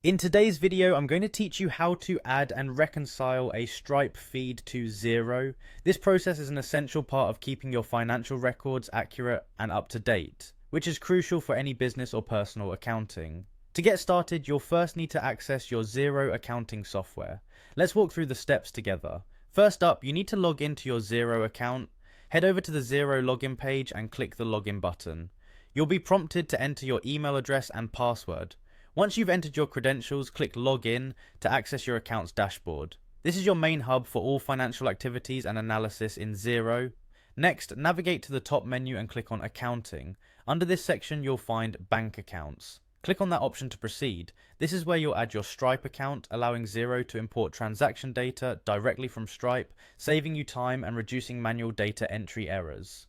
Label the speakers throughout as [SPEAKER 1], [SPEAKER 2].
[SPEAKER 1] In today's video, I'm going to teach you how to add and reconcile a Stripe feed to Xero. This process is an essential part of keeping your financial records accurate and up to date, which is crucial for any business or personal accounting. To get started, you'll first need to access your Xero accounting software. Let's walk through the steps together. First up, you need to log into your Xero account. Head over to the Xero login page and click the login button. You'll be prompted to enter your email address and password. Once you've entered your credentials, click Login to access your account's dashboard. This is your main hub for all financial activities and analysis in Xero. Next, navigate to the top menu and click on Accounting. Under this section, you'll find Bank Accounts. Click on that option to proceed. This is where you'll add your Stripe account, allowing Xero to import transaction data directly from Stripe, saving you time and reducing manual data entry errors.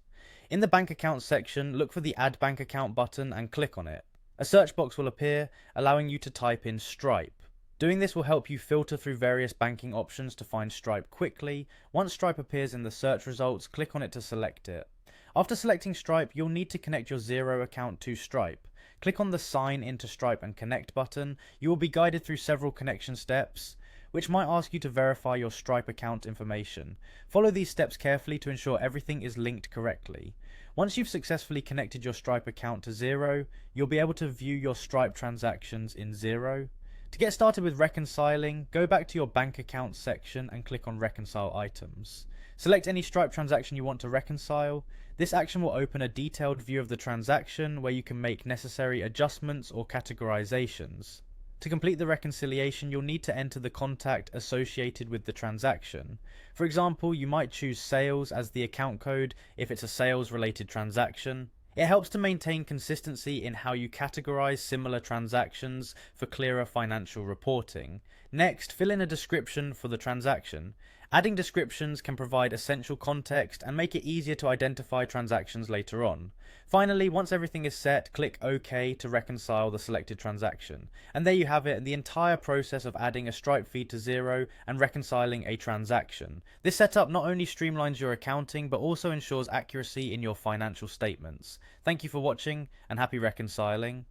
[SPEAKER 1] In the Bank Accounts section, look for the Add Bank Account button and click on it. A search box will appear, allowing you to type in Stripe. Doing this will help you filter through various banking options to find Stripe quickly. Once Stripe appears in the search results, click on it to select it. After selecting Stripe, you'll need to connect your Xero account to Stripe. Click on the Sign into Stripe and Connect button. You will be guided through several connection steps, which might ask you to verify your Stripe account information. Follow these steps carefully to ensure everything is linked correctly. Once you've successfully connected your Stripe account to Xero, you'll be able to view your Stripe transactions in Xero. To get started with reconciling, go back to your bank account section and click on Reconcile Items. Select any Stripe transaction you want to reconcile. This action will open a detailed view of the transaction where you can make necessary adjustments or categorizations. To complete the reconciliation, you'll need to enter the contact associated with the transaction. For example, you might choose sales as the account code if it's a sales-related transaction. It helps to maintain consistency in how you categorize similar transactions for clearer financial reporting. Next, fill in a description for the transaction. Adding descriptions can provide essential context and make it easier to identify transactions later on. Finally, once everything is set, click OK to reconcile the selected transaction. And there you have it, the entire process of adding a Stripe feed to Xero and reconciling a transaction. This setup not only streamlines your accounting, but also ensures accuracy in your financial statements. Thank you for watching and happy reconciling.